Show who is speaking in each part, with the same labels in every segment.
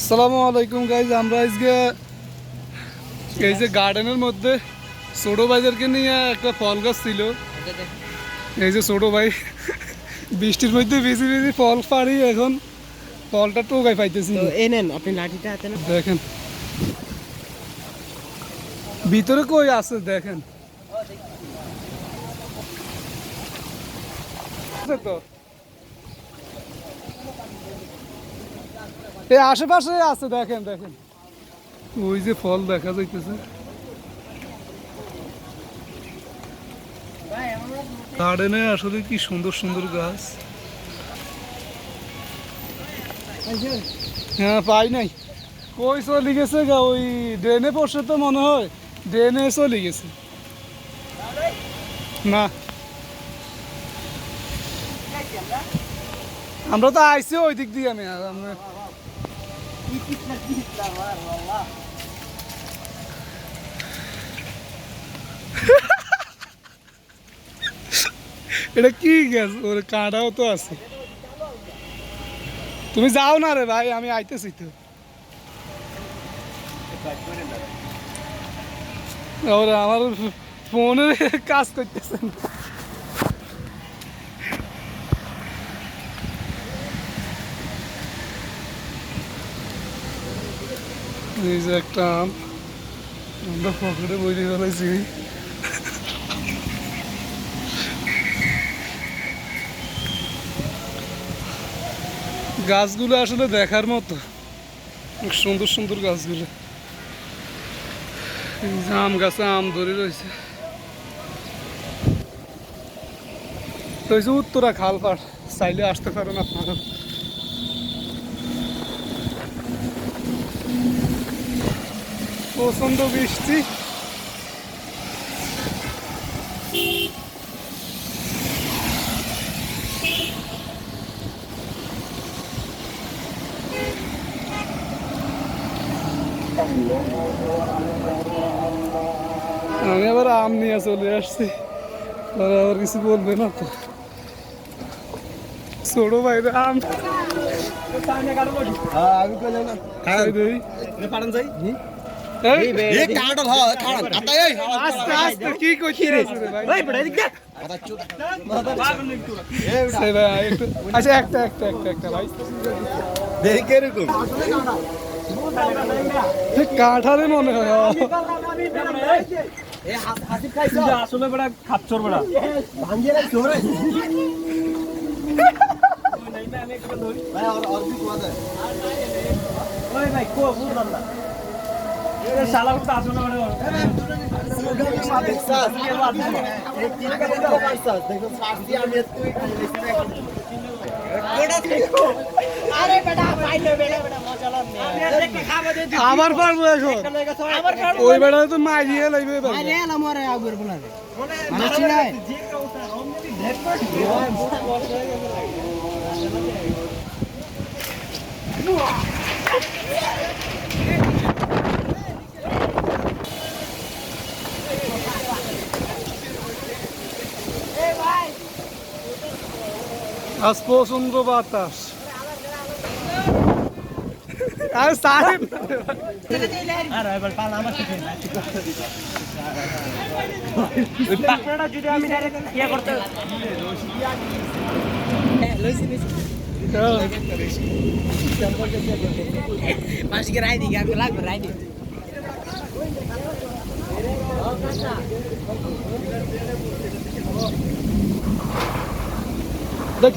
Speaker 1: আসসালামু আলাইকুম গাইজ। আমরা আজকে এই যে গার্ডেনের মধ্যে ছোট ভাইদেরকে নিয়ে একটা ফল গাছ ছিল। এই যে ছোট ভাই বৃষ্টির মধ্যে ভিজি ভিজি ফল পাড়ি এখন ফলটা টোকাই পাইতেছি।
Speaker 2: এই নেন আপনি লাঠিটা হাতে নেন।
Speaker 1: দেখেন ভিতরে কই আছে দেখেন তো এই আশেপাশে আছে দেখেন দেখেন ওই যে ফল দেখা যাইতেছে। গার্ডেনে আসলে কি সুন্দর সুন্দর গাছ। হ্যাঁ পাই নাই, কই চলে গেছে গা, ওই ড্রেনে পড়ছে তো মনে হয়, ড্রেনে চলে গেছে। না আমরা তো আইসি ওই দিক দিয়ে। আমি এটা কি গাছ, ওর কাঁটাও তো আছে। তুমি যাও না রে ভাই, আমি আইতেছি তো। ওরা আমার ফোনে কাজ করতেছে। এই যে একটা আম আমরা পকেটে বইতে ফেলাইছি। গাছগুলো আসলে দেখার মতো, সুন্দর সুন্দর গাছগুলো। এই যে আম গাছে আম ধরে রয়েছে। তো এই যে উত্তরা খালপাড়, চাইলে আসতে পারেন আপনারা। প্রচন্ড বৃষ্টি। আমি আবার আম নিয়ে চলে আসছি, ওরা আবার কিছু বলবে না তো। ছোট ভাইরা আম কি করছি রে? আচ্ছা একটা একটা একটা একটা ভাই দেখে এরকম কাঁঠালে মনে হয়
Speaker 2: আসলে বড় খাচ্ছর বড় ভাঙ্গিয়ে রাখছো রে ভাই। আর भी কোয়া যায় ওই ভাই কো বুঝলাম না এ শালা তো আসলে বড় এক তিন কা দাও পয়সা দেখো সাথী আমি তুই আরে বেটা পাইলে বেটা বেটা মজা লাগবে দেখে খাবে দে
Speaker 1: আবার পারবো এখন। ওই বেটা তো মাইরিয়ে লাইবে ভাই।
Speaker 2: আরে আমারে আগর বলা রে মানে চিনাই
Speaker 1: আজ প্রচন্ড বাতাস। আর সাহেব
Speaker 2: আর এবার পাল আমার থেকে ওই পাকড়াটা যদি আমি ডাইরেক্ট ইয়া করতে লইছি মাসিকে রাই দিই আমি লাগবে রাই দিই।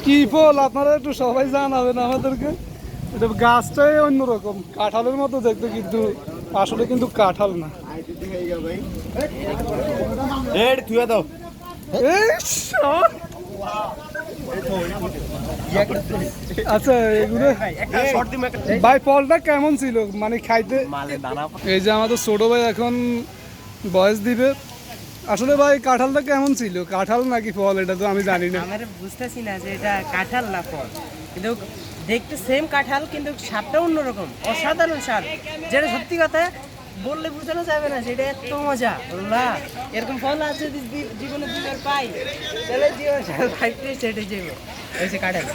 Speaker 1: কি ফল আপনারা একটু সবাই জানাবেন আমাদেরকে। এটা গাছটাই অন্যরকম, কাঁঠালের মতো দেখতে, কিন্তু আসলে কিন্তু কাঁঠাল না। আচ্ছা এগুলো ভাই ফলটা কেমন ছিল মানে খাইতে? এই যে আমাদের ছোট ভাই এখন বয়স দিবে। আসলে ভাই কাঁঠালটা কেমন ছিল, কাঁঠাল নাকি ফল এটা তো আমি জানি না।
Speaker 2: আমরা বুঝতেছি না যে এটা কাঁঠাল না ফল, কিন্তু দেখতে সেম কাঁঠাল কিন্তু স্বাদটা অন্যরকম, অসাধারণ স্বাদ, যেটা সত্যি কথা বললে বোঝানো যাবে না, সেটা এত মজা। এরকম ফল আছে যদি জীবনে দুবার পাই তাহলে জীবন সেটাই যাবো। কাঁঠাল